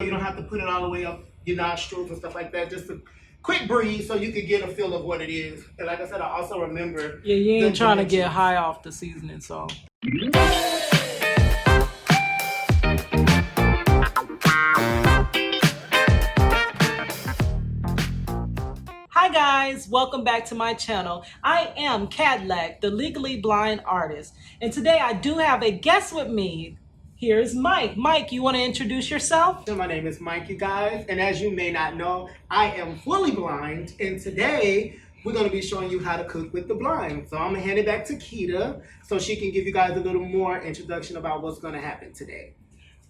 You don't have to put it all the way up your nostrils and stuff like that. Just a quick breeze so you can get a feel of what it is. And like I said, I also remember. Yeah, you ain't trying to get high off the seasoning salt. Hi guys, welcome back to my channel. I am Kadlac, the legally blind artist. And today I do have a guest with me. Here's Mike. Mike, you want to introduce yourself? My name is Mike, you guys. And as you may not know, I am fully blind. And today we're going to be showing you how to cook with the blind. So I'm going to hand it back to Keita so she can give you guys a little more introduction about what's going to happen today.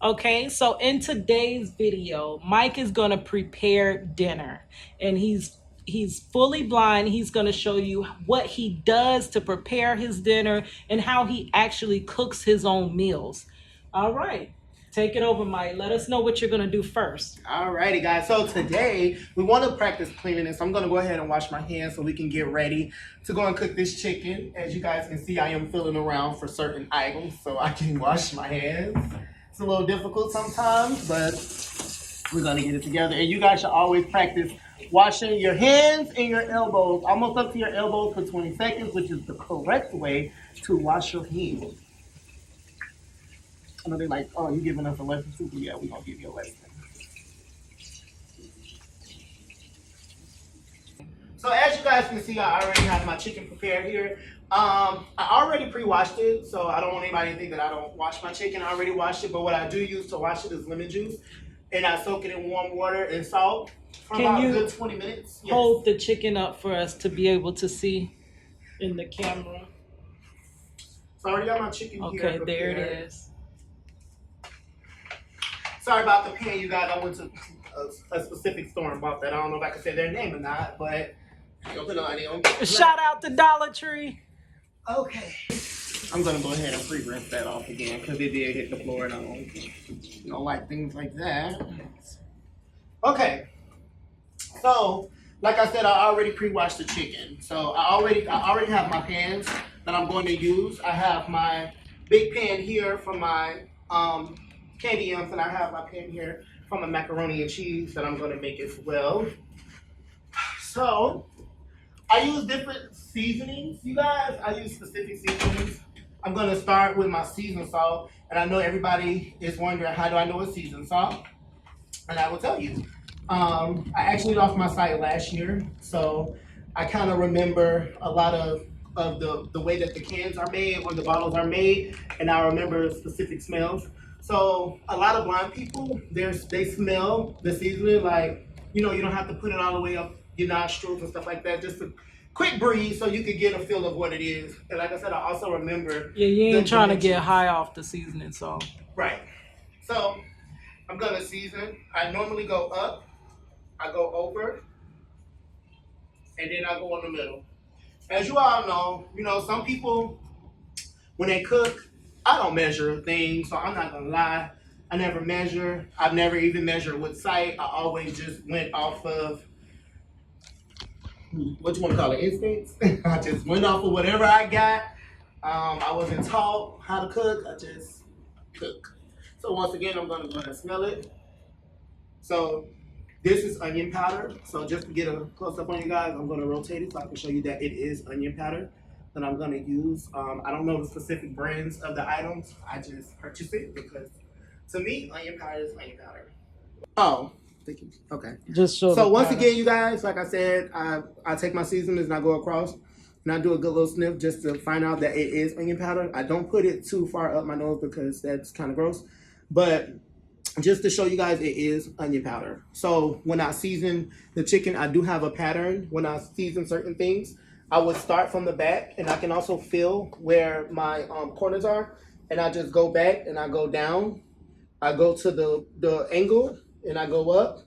Okay, so in today's video, Mike is going to prepare dinner. And he's fully blind. He's going to show you what he does to prepare his dinner and how he actually cooks his own meals. All right, take it over, Mike. Let us know what you're going to do first. All righty, guys. So today we want to practice cleanliness. I'm going to go ahead and wash my hands so we can get ready to go and cook this chicken. As you guys can see, I am feeling around for certain items so I can wash my hands. It's a little difficult sometimes, but we're going to get it together. And you guys should always practice washing your hands and your elbows, almost up to your elbows for 20 seconds, which is the correct way to wash your hands. I know they're like, oh, you giving us a lesson too? Yeah, we're going to give you a lesson. So as you guys can see, I already have my chicken prepared here. I already pre-washed it, so I don't want anybody to think that I don't wash my chicken. I already washed it, but what I do use to wash it is lemon juice. And I soak it in warm water and salt for about a good 20 minutes. Yes. Hold the chicken up for us to be able to see in the camera. So I already got my chicken here. Okay, there it is. Sorry about the pan, you guys. I went to a specific store and bought that. I don't know if I can say their name or not, but shout out to Dollar Tree. Okay. I'm gonna go ahead and pre-rinse that off again because it did hit the floor and I don't like things like that. Okay. So, like I said, I already pre-washed the chicken. So I already have my pans that I'm going to use. I have my big pan here for my candy yams, and I have my pan here from a macaroni and cheese that I'm going to make as well. So I use different seasonings, you guys. I use specific seasonings. I'm going to start with my seasoned salt, and I know everybody is wondering, how do I know it's seasoned salt? And I will tell you. I actually lost my sight last year, so I kind of remember a lot of the way that the cans are made or the bottles are made, and I remember specific smells. So a lot of blind people, they smell the seasoning like, you don't have to put it all the way up your nostrils and stuff like that. Just a quick breeze so you can get a feel of what it is. And like I said, I also remember. Yeah, you ain't trying to get high off the seasoning salt. Right. So I'm going to season. I normally go up, I go over, and then I go in the middle. As you all know, some people, when they cook, I don't measure things, so I'm not gonna lie. I never measure. I've never even measured with sight. I always just went off of, what you want to call it, instincts. I just went off of whatever I got. I wasn't taught how to cook. I just cook. So once again, I'm gonna go ahead and smell it. So this is onion powder. So just to get a close up on you guys, I'm gonna rotate it so I can show you that it is onion powder that I'm gonna use. I don't know the specific brands of the items. I just purchased it because to me, onion powder is onion powder. Oh, thank you. Okay. Just show. So once again, you guys, like I said, I take my seasonings and I go across and I do a good little sniff just to find out that it is onion powder. I don't put it too far up my nose because that's kind of gross, but just to show you guys, it is onion powder. So when I season the chicken, I do have a pattern when I season certain things. I would start from the back, and I can also feel where my corners are, and I just go back and I go down. I go to the angle and I go up,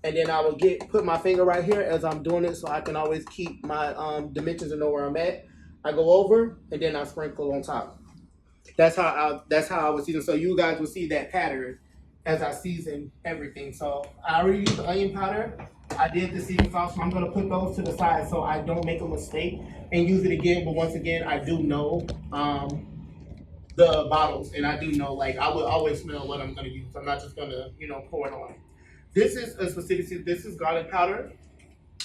and then I will put my finger right here as I'm doing it so I can always keep my dimensions and know where I'm at. I go over and then I sprinkle on top. That's how I would season. So you guys will see that pattern as I season everything. So I already used the onion powder. I did the season sauce, so I'm gonna put those to the side so I don't make a mistake and use it again. But once again, I do know the bottles, and I do know, like, I would always smell what I'm gonna use. I'm not just gonna, pour it on. This is a specific. This is garlic powder.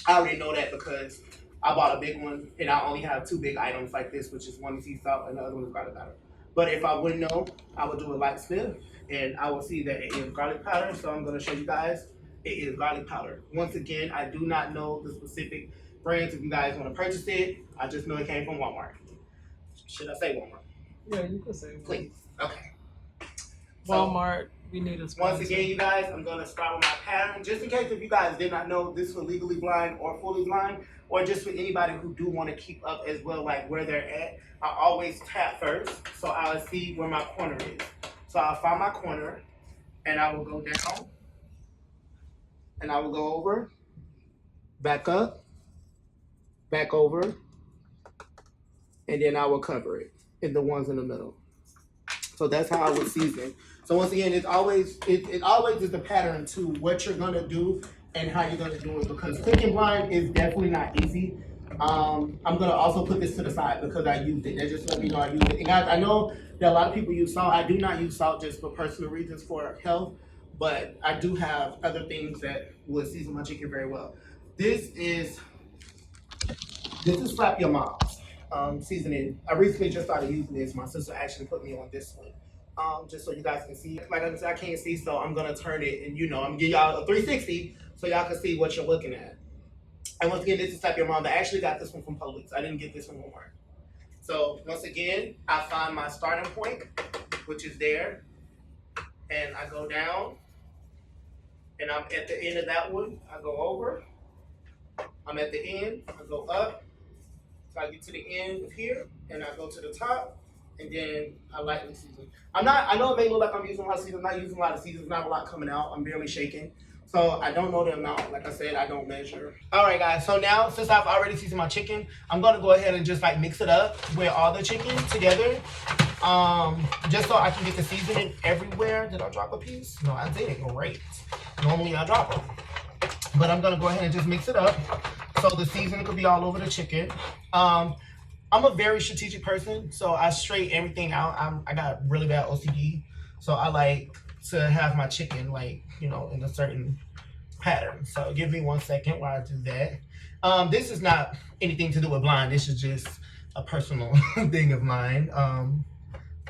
I already know that because I bought a big one, and I only have 2 big items like this, which is one is sea salt and the other one is garlic powder. But if I wouldn't know, I would do a light sniff, and I will see that it is garlic powder. So I'm gonna show you guys. It is garlic powder. Once again, I do not know the specific brands. If you guys want to purchase it, I just know it came from Walmart. Should I say Walmart? Yeah, you can say Please. Okay. Walmart. We need a sponsor. Once again, you guys, I'm going to start with my pattern. Just in case if you guys did not know, this for legally blind or fully blind, or just for anybody who do want to keep up as well, like where they're at. I always tap first, so I'll see where my corner is. So I'll find my corner, and I will go down, and I will go over, back up, back over, and then I will cover it in the ones in the middle. So that's how I would season. So once again, it always is the pattern to what you're gonna do and how you're gonna do it, because cooking blind is definitely not easy. I'm gonna also put this to the side because I used it. They just let me know I used it. And guys, I know that a lot of people use salt. I do not use salt just for personal reasons for health, but I do have other things that would season my chicken very well. This is Slap Your Mom's seasoning. I recently just started using this. My sister actually put me on this one. Just so you guys can see. Like I said, I can't see, so I'm gonna turn it, and I'm gonna give y'all a 360 so y'all can see what you're looking at. And once again, this is Slap Your Mom. I actually got this one from Publix. I didn't get this from Walmart. So once again, I find my starting point, which is there, and I go down, and I'm at the end of that one. I go over. I'm at the end. I go up. So I get to the end of here, and I go to the top. And then I lightly season. I know it may look like I'm using a lot of season. I'm not using a lot of seasons, not a lot coming out. I'm barely shaking. So I don't know the amount. Like I said, I don't measure. All right, guys. So now, since I've already seasoned my chicken, I'm going to go ahead and just like mix it up with all the chicken together. Just so I can get the seasoning everywhere. Did I drop a piece? No, I didn't. Great. Normally I drop them. But I'm going to go ahead and just mix it up so the seasoning could be all over the chicken. I'm a very strategic person, so I straight everything out. I got really bad OCD, so I like to have my chicken like, in a certain pattern. So give me 1 second while I do that. This is not anything to do with blind. This is just a personal thing of mine.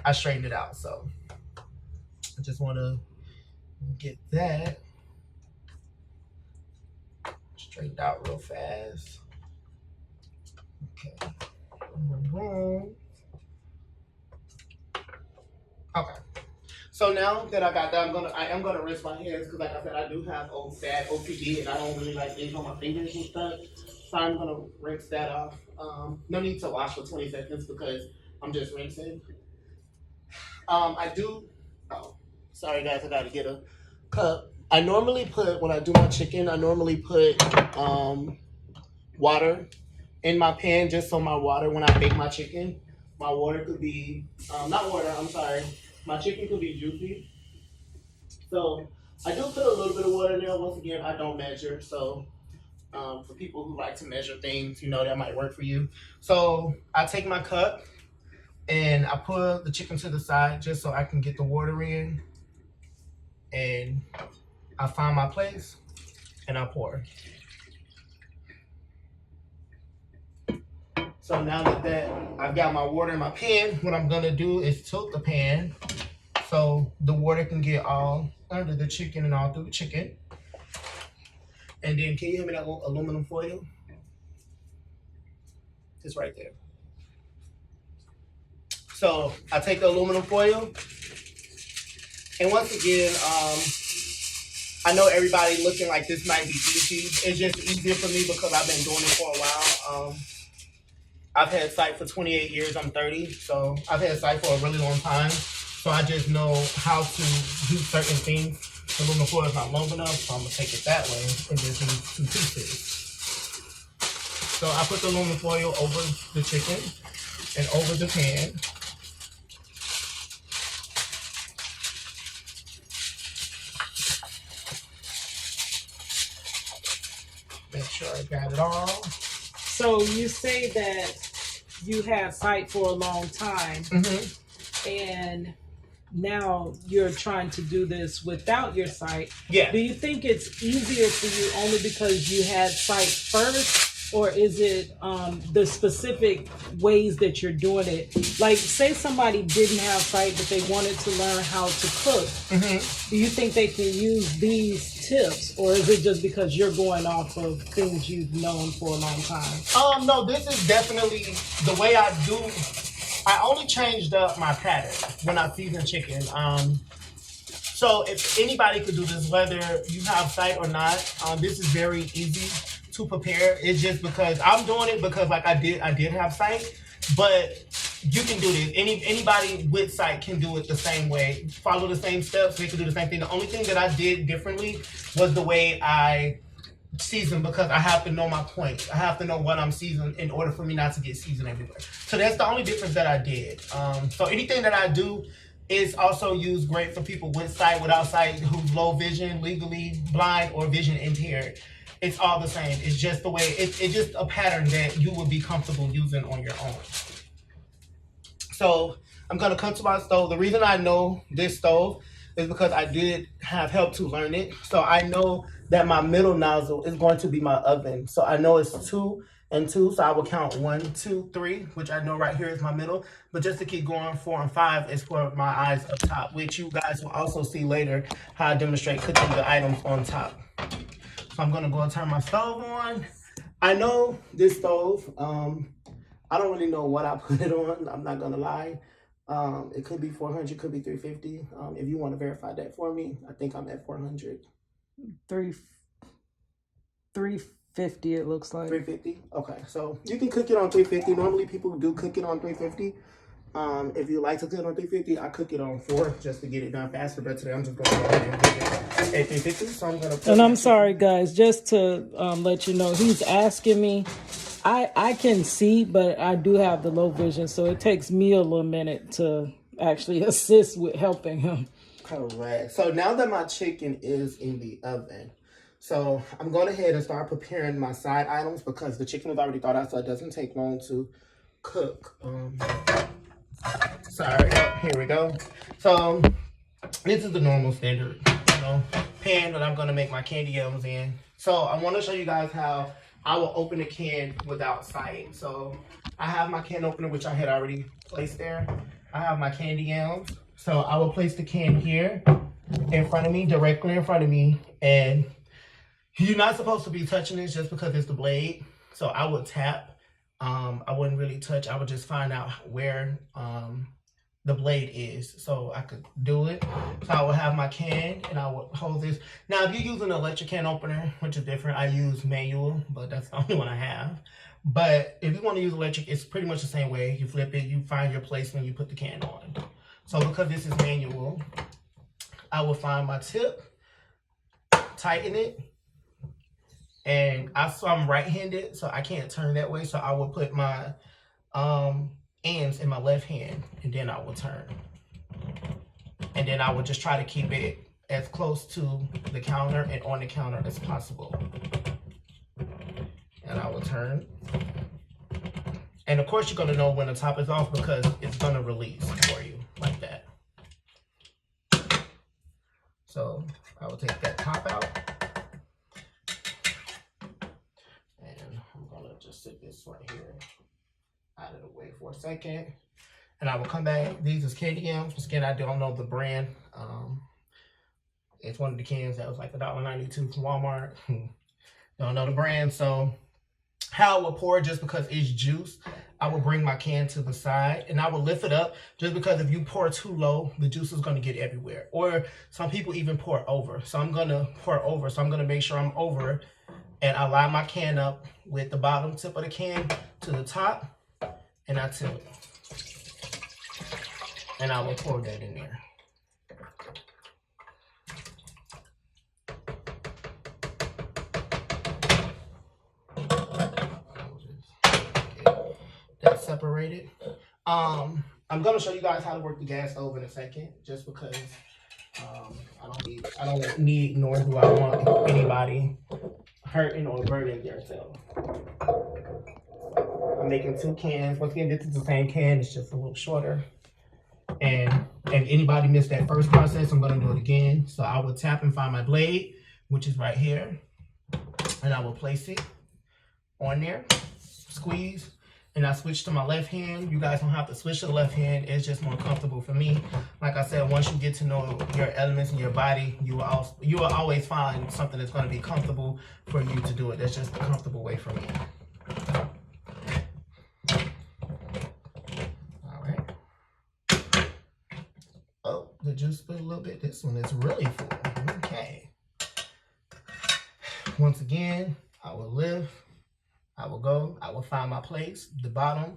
I straightened it out, so I just want to get that straightened out real fast. Okay. Okay. So now that I got that, I am gonna rinse my hands because, like I said, I do have bad OCD and I don't really like things on my fingers and stuff. So I'm gonna rinse that off. No need to wash for 20 seconds because I'm just rinsing. Sorry guys, I gotta get a cup. I normally put, when I do my chicken, I normally put water in my pan, just so my water, when I bake my chicken, my water could be, my chicken could be juicy. So I do put a little bit of water in there. Once again, I don't measure. So for people who like to measure things, that might work for you. So I take my cup and I put the chicken to the side just so I can get the water in. And I find my place and I pour. So now that I've got my water in my pan, what I'm gonna do is tilt the pan so the water can get all under the chicken and all through the chicken. And then, can you hear me that aluminum foil? It's right there. So I take the aluminum foil, and once again, I know everybody looking like this might be easy. It's just easier for me because I've been doing it for a while. I've had sight for 28 years. I'm 30, so I've had sight for a really long time. So I just know how to do certain things. The aluminum foil is not long enough, so I'm gonna take it that way and just use 2 pieces. So I put the aluminum foil over the chicken and over the pan. Make sure I got it all. So you say that you had sight for a long time. Mm-hmm. and now you're trying to do this without your sight. Yeah. Do you think it's easier for you only because you had sight first, or is it the specific ways that you're doing it? Like, say somebody didn't have sight, but they wanted to learn how to cook. Do you think they can use these tips, or is it just because you're going off of things you've known for a long time? No, this is definitely the way I do. I only changed up my pattern when I season chicken. So if anybody could do this, whether you have sight or not, this is very easy to prepare. It's just because I'm doing it because like I did have sight, but you can do this. Anybody with sight can do it the same way. Follow the same steps. They can do the same thing. The only thing that I did differently was the way I season, because I have to know my point. I have to know what I'm seasoning in order for me not to get seasoned everywhere. So that's the only difference that I did. So anything that I do is also used great for people with sight, without sight, who's low vision, legally blind, or vision impaired. It's all the same. It's just the way, it's just a pattern that you would be comfortable using on your own. So I'm gonna come to my stove. The reason I know this stove is because I did have help to learn it. So I know that my middle nozzle is going to be my oven. So I know it's 2 and 2. So I will count 1, 2, 3, which I know right here is my middle. But just to keep going, 4 and 5 is for my eyes up top, which you guys will also see later how I demonstrate cooking the items on top. So I'm gonna go and turn my stove on. I know this stove, I don't really know what I put it on. I'm not gonna lie. It could be 400, could be 350. If you want to verify that for me, I think I'm at 400. 350 it looks like. 350? Okay, so you can cook it on 350. Normally people do cook it on 350. If you like to cook it on 350, I cook it on 4 just to get it done faster. But today I'm just going to go ahead and cook it at 350. So I'm going to. And I'm sorry, guys, just to let you know, he's asking me. I can see, but I do have the low vision, so it takes me a little minute to actually assist with helping him. Correct. So now that my chicken is in the oven, so I'm going ahead and start preparing my side items because the chicken was already thawed out, so it doesn't take long to cook. Sorry, here we go. So this is the normal standard, pan that I'm going to make my candy yams in. So I want to show you guys how I will open a can without sight. So I have my can opener, which I had already placed there. I have my candy yams. So I will place the can here in front of me, directly in front of me. And you're not supposed to be touching this just because it's the blade. So I would tap. I wouldn't really touch. I would just find out where the blade is so I could do it. So I would have my can and I would hold this. Now, if you're using an electric can opener, which is different, I use manual, but that's the only one I have. But if you want to use electric, it's pretty much the same way. You flip it, you find your place when you put the can on. So because this is manual, I will find my tip, tighten it, and I'm right-handed, so I can't turn that way. So I will put my ends in my left hand, and then I will turn. And then I will just try to keep it as close to the counter and on the counter as possible. And I will turn. And of course, you're gonna know when the top is off because it's gonna release for you like that. So I will take that top out. And I'm gonna just sit this right here out of the way for a second. And I will come back. These is candy yams. Once again, I don't know the brand. It's one of the cans that was like $1.92 from Walmart. Don't know the brand. So how I will pour, just because it's juice, I will bring my can to the side and I will lift it up, just because if you pour too low, the juice is going to get everywhere. Or some people even pour over. So I'm going to pour over. So I'm going to make sure I'm over, and I line my can up with the bottom tip of the can to the top, and I tilt it. And I will pour that in there. That's separated. I'm gonna show you guys how to work the gas stove in a second, just because I don't need nor do I want anybody hurting or burning themselves. I'm making 2 cans. Once again, this is the same can, it's just a little shorter. And if anybody missed that first process, I'm gonna do it again. So I will tap and find my blade, which is right here. And I will place it on there, squeeze, and I switch to my left hand. You guys don't have to switch to the left hand. It's just more comfortable for me. Like I said, once you get to know your elements in your body, you will always find something that's gonna be comfortable for you to do it. That's just the comfortable way for me. The juice spilled a little bit. This one is really full. Okay. Once again, I will lift. I will go. I will find my place, the bottom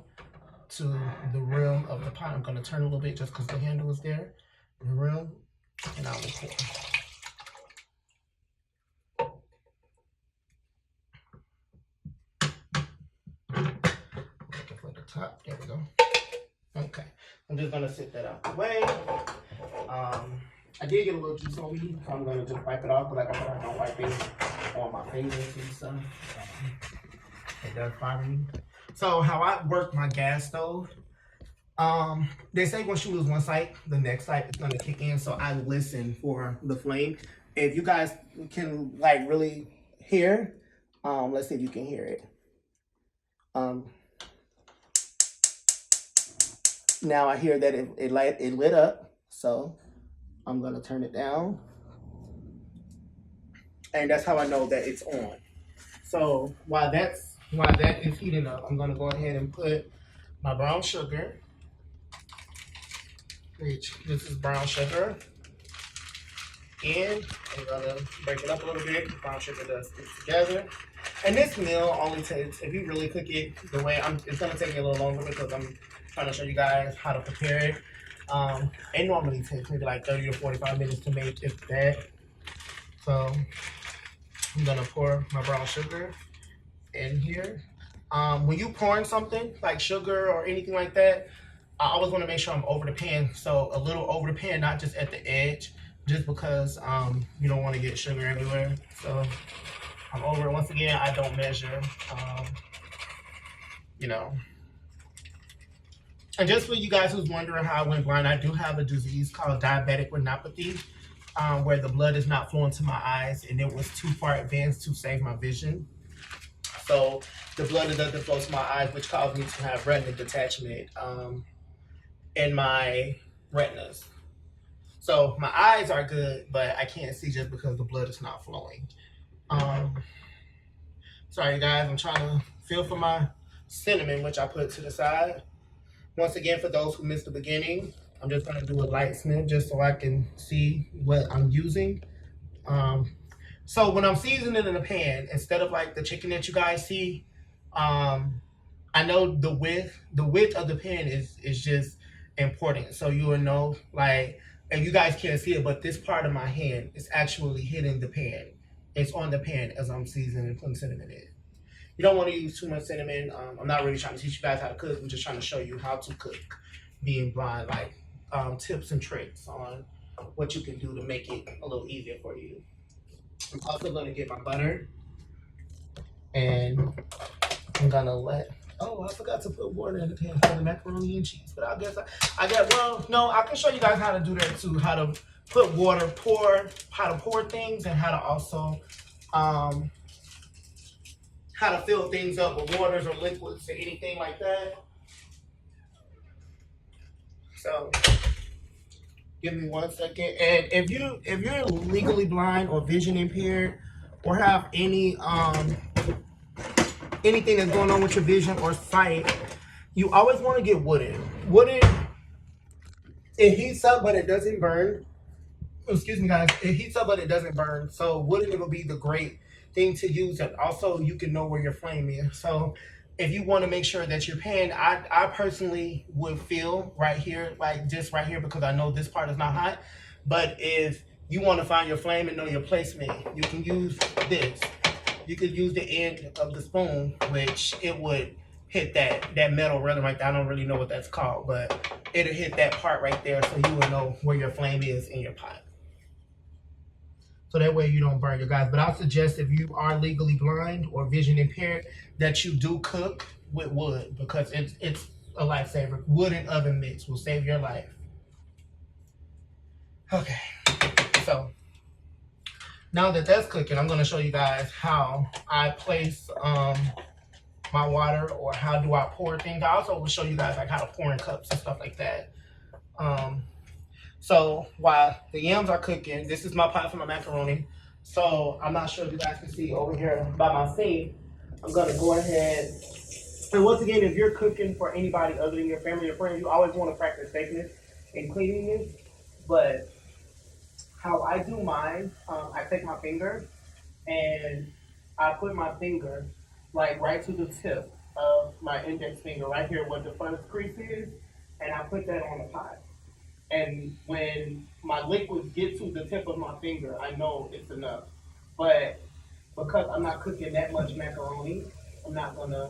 to the rim of the pot. I'm going to turn a little bit just because the handle is there. The rim, and I will pour. Looking for the top. There we go. Okay. I'm just going to sit that out the way. I did get a little juice on me. I'm going to just wipe it off, but like I said, I don't wipe it on my fingers and stuff. It does bother me. So how I work my gas stove, they say once you lose one sight, the next sight is going to kick in. So I listen for the flame. If you guys can like really hear, let's see if you can hear it. Now I hear that it lit up. So I'm gonna turn it down. And that's how I know that it's on. So while that is heating up, I'm gonna go ahead and put my brown sugar, which this is brown sugar, in. I'm gonna break it up a little bit. Brown sugar does stick together. And this meal only takes, if you really cook it the way it's gonna take me a little longer because I'm trying to show you guys how to prepare it. It normally takes maybe like 30 to 45 minutes to make, if that. So I'm gonna pour my brown sugar in here. When you pouring something like sugar or anything like that, I always want to make sure I'm over the pan. So a little over the pan, not just at the edge, just because you don't want to get sugar everywhere. So I'm over it. Once again, I don't measure, you know. And just for you guys who's wondering how I went blind, I do have a disease called diabetic retinopathy, where the blood is not flowing to my eyes, and it was too far advanced to save my vision. So the blood doesn't flow to my eyes, which caused me to have retina detachment in my retinas. So my eyes are good, but I can't see just because the blood is not flowing. Sorry guys, I'm trying to feel for my cinnamon, which I put to the side. Once again, for those who missed the beginning, I'm just going to do a light sniff just so I can see what I'm using. So when I'm seasoning it in a pan, instead of like the chicken that you guys see, I know the width of the pan is just important. So you will know, like, and you guys can't see it, but this part of my hand is actually hitting the pan. It's on the pan as I'm seasoning and putting cinnamon in. You don't want to use too much cinnamon. I'm not really trying to teach you guys how to cook. I'm just trying to show you how to cook being blind, like tips and tricks on what you can do to make it a little easier for you. I'm also going to get my butter, and I'm going to I forgot to put water in the pan for the macaroni and cheese, but I guess I can show you guys how to do that too, how to put water, how to pour things, and how to also, how to fill things up with waters or liquids or anything like that. So give me 1 second. And if you're legally blind or vision impaired or have any anything that's going on with your vision or sight, you always want to get wooden. Wooden, it heats up but it doesn't burn. Excuse me guys, it heats up but it doesn't burn. So wooden will be the great thing to use, and also you can know where your flame is. So if you want to make sure that your pan, I personally would feel right here, like just right here, because I know this part is not hot. But if you want to find your flame and know your placement, you can use this. You could use the end of the spoon, which it would hit that metal rhythm right there. I don't really know what that's called, but it'll hit that part right there, so you will know where your flame is in your pot. So that way you don't burn your guys. But I'll suggest if you are legally blind or vision impaired that you do cook with wood, because it's a lifesaver. Wood and oven mix will save your life. Okay, so now that that's cooking, I'm gonna show you guys how I place my water, or how do I pour things. I also will show you guys like how to pour in cups and stuff like that. So while the yams are cooking, this is my pot for my macaroni. So I'm not sure if you guys can see over here by my sink. I'm gonna go ahead. And once again, if you're cooking for anybody other than your family or friends, you always want to practice safeness and cleanliness. But how I do mine, I take my finger and I put my finger like right to the tip of my index finger, right here where the first crease is, and I put that on the pot. And when my liquids get to the tip of my finger, I know it's enough. But because I'm not cooking that much macaroni, I'm not gonna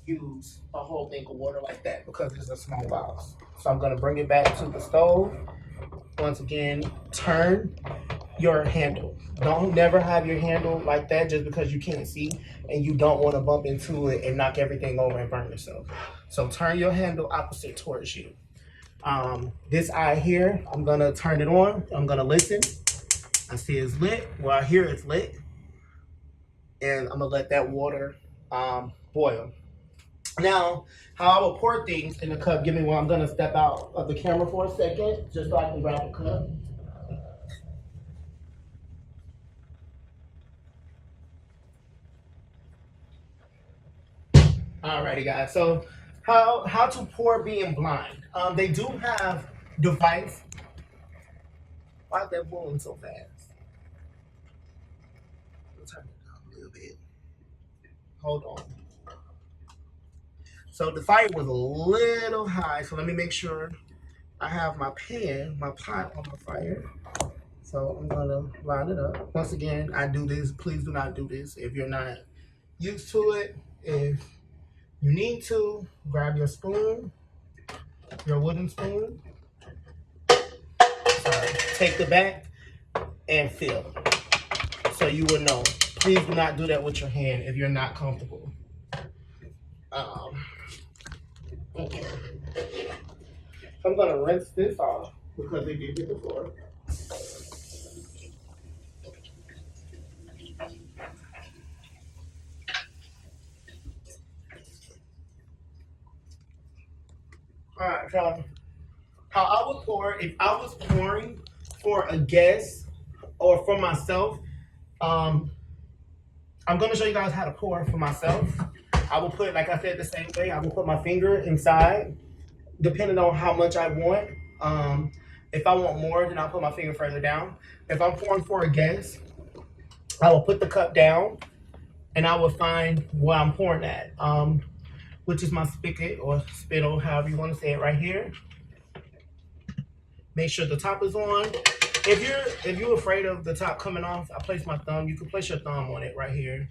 use a whole thing of water like that because it's a small box. So I'm gonna bring it back to the stove. Once again, turn your handle. Don't never have your handle like that just because you can't see and you don't want to bump into it and knock everything over and burn yourself. So turn your handle opposite towards you. This eye here, I'm gonna turn it on. I'm gonna listen. I see it's lit. Well, I hear it's lit. And I'm gonna let that water boil. Now, how I will pour things in the cup, give me one. I'm gonna step out of the camera for a second, just so I can grab a cup. Alrighty, guys. So, how to pour being blind? They do have device. Why is that boiling so fast? Let's turn it down a little bit. Hold on. So the fire was a little high, so let me make sure I have my pot on the fire. So I'm gonna line it up. Once again, I do this. Please do not do this if you're not used to it. If you need to, grab your spoon, your wooden spoon. Sorry. Take the back and fill. So you will know. Please do not do that with your hand if you're not comfortable. Okay. So I'm gonna rinse this off because it did hit the floor. Alright, so how I would pour, if I was pouring for a guest or for myself, I'm gonna show you guys how to pour for myself. I will put, like I said, the same way. I will put my finger inside, depending on how much I want. If I want more, then I'll put my finger further down. If I'm pouring for a guest, I will put the cup down, and I will find what I'm pouring at, which is my spigot or spittle, however you want to say it, right here. Make sure the top is on. If you're afraid of the top coming off, I place my thumb. You can place your thumb on it right here.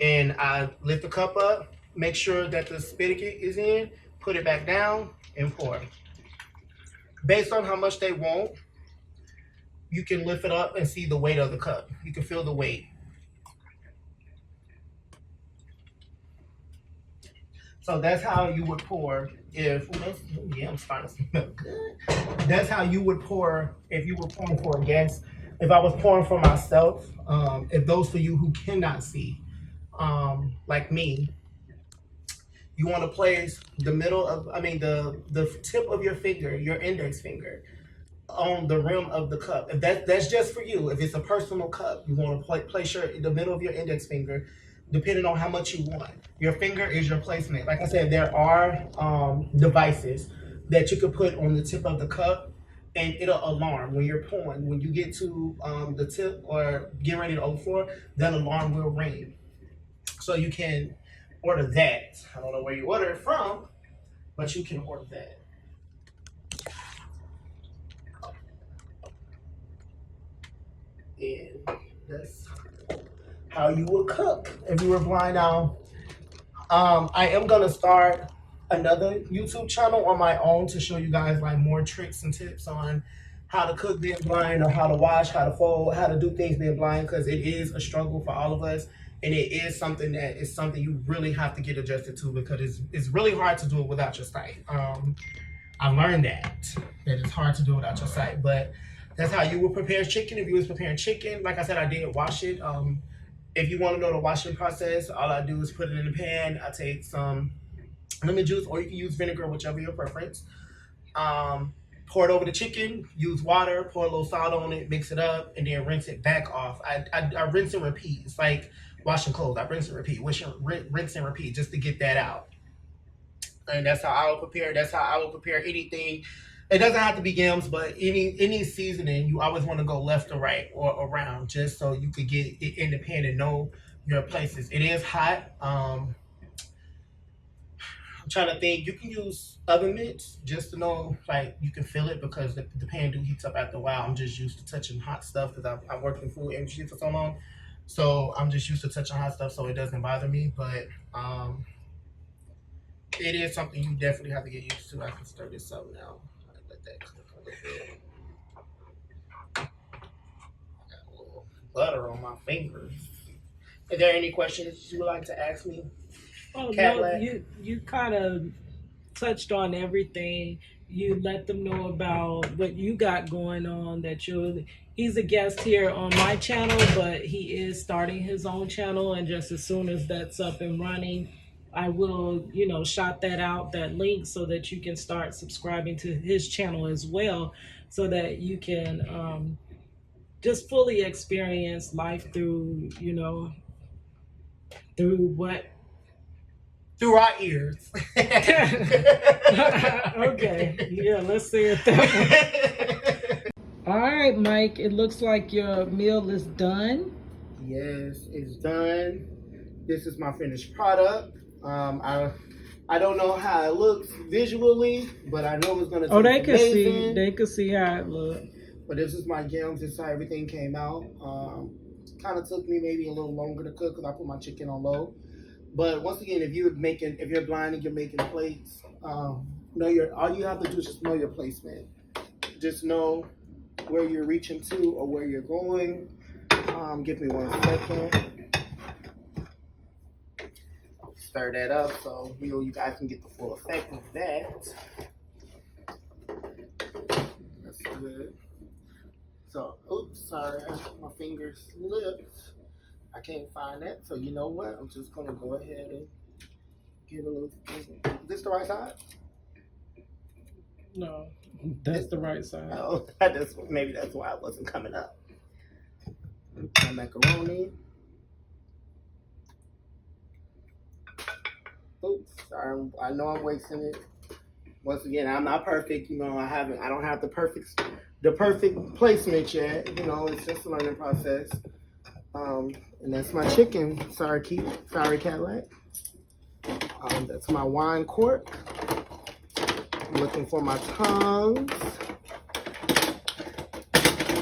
And I lift the cup up, make sure that the spigot is in, put it back down, and pour. Based on how much they want, you can lift it up and see the weight of the cup. You can feel the weight. So that's how you would pour if, yeah, I'm starting to smell good. That's how you would pour if you were pouring for a guest. If I was pouring for myself, if those for you who cannot see, like me, you want to place the middle of, the tip of your finger, your index finger, on the rim of the cup. If that's just for you. If it's a personal cup, you want to place the middle of your index finger, depending on how much you want. Your finger is your placement. Like I said, there are devices that you can put on the tip of the cup, and it'll alarm when you're pouring. When you get to the tip or get ready to overflow, that alarm will ring. So you can order that. I don't know where you order it from, but you can order that. And that's how you would cook if you were blind. Now, I am gonna start another YouTube channel on my own to show you guys like more tricks and tips on how to cook being blind, or how to wash, how to fold, how to do things being blind, because it is a struggle for all of us. And it is something you really have to get adjusted to, because it's really hard to do it without your sight. I learned that it's hard to do without your sight, but that's how you would prepare chicken. If you was preparing chicken, like I said, I did wash it. If you want to know the washing process, all I do is put it in the pan. I take some lemon juice, or you can use vinegar, whichever your preference. Pour it over the chicken, use water, pour a little salt on it, mix it up, and then rinse it back off. I rinse and repeat. It's like washing clothes. I rinse and repeat, rinse and repeat, just to get that out. And that's how I would prepare. That's how I would prepare anything. It doesn't have to be yams, but any seasoning, you always want to go left or right or around, just so you could get it in the pan and know your places. It is hot. I'm trying to think. You can use oven mitts just to know, like, you can feel it, because the pan do heats up after a while. I'm just used to touching hot stuff because I've worked in food industry for so long. So I'm just used to touching hot stuff, so it doesn't bother me. But it is something you definitely have to get used to. I can stir this up now. Let that cook a little bit. I got a little butter on my fingers. Is there any questions you would like to ask me? Oh Kadlac? no, you kind of touched on everything. You let them know about what you got going on. He's a guest here on my channel, but he is starting his own channel, and just as soon as that's up and running, I will, shout that out, that link, so that you can start subscribing to his channel as well, so that you can just fully experience life through Through our ears. Okay, yeah, let's say it that way. All right, Mike, it looks like your meal is done. Yes, it's done. This is my finished product. I don't know how it looks visually, but I know it's gonna taste amazing. They can see how it looks. But this is my yams. This is how everything came out. Kind of took me maybe a little longer to cook because I put my chicken on low. But once again, if you're blind and you're making plates, all you have to do is just know your placement. Just know where you're reaching to or where you're going. Give me 1 second. Stir that up so you guys can get the full effect of that. That's good. So, oops, sorry, my finger slipped. I can't find that, so you know what? I'm just gonna go ahead and get a little. Is this the right side? No, that's the right side. Oh, maybe that's why it wasn't coming up. My macaroni. Oops, sorry. I know I'm wasting it. Once again, I'm not perfect. I don't have the perfect placement yet. It's just a learning process. And that's my chicken. Sorry, Kadlac. That's my wine cork. I'm looking for my tongs.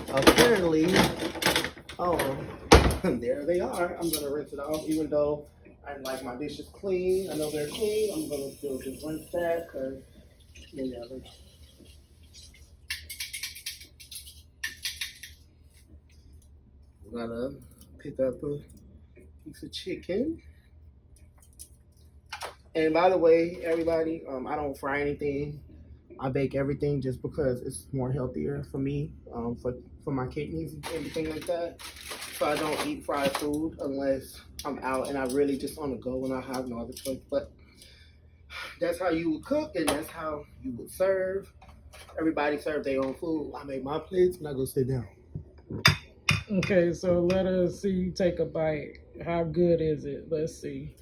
Apparently, there they are. I'm gonna rinse it off, even though I like my dishes clean. I know they're clean. I'm gonna still just rinse that because gotta pick up a piece of chicken. And by the way, everybody, I don't fry anything. I bake everything just because it's more healthier for me, for my kidneys and everything like that. So I don't eat fried food unless I'm out and I really just on the go and I have no other choice. But that's how you would cook and that's how you would serve. Everybody serve their own food. I make my plates and I go sit down. Okay, so let us see you take a bite. How good is it? Let's see.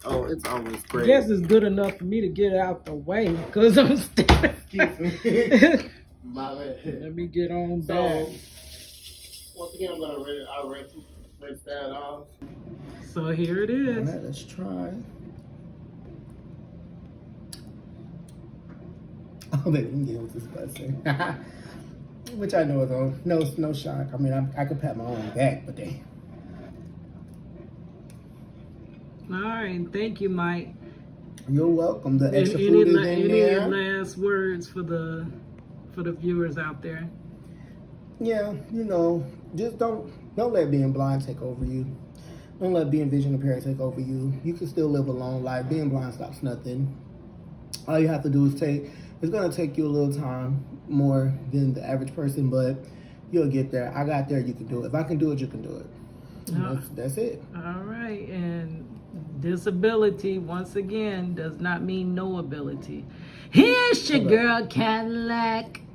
Oh, it's always great. I guess it's good enough for me to get out the way because I'm still. Excuse me. My bad. Let me get on back. Once again, I'm gonna rinse that off. So here it is. All right, let's try. Oh, baby, let me get with this blessing. Which I know is no shock. I mean, I could pat my own back, but damn. All right, thank you, Mike. You're welcome. The extra food is in there. Any last words for the viewers out there? Yeah, just don't let being blind take over you. Don't let being vision impaired take over you. You can still live a long life. Being blind stops nothing. All you have to do is it's going to take you a little time more than the average person, but you'll get there. I got there, you can do it. If I can do it, you can do it. That's it. All right. And disability, once again, does not mean no ability. Here's your girl, Kadlac.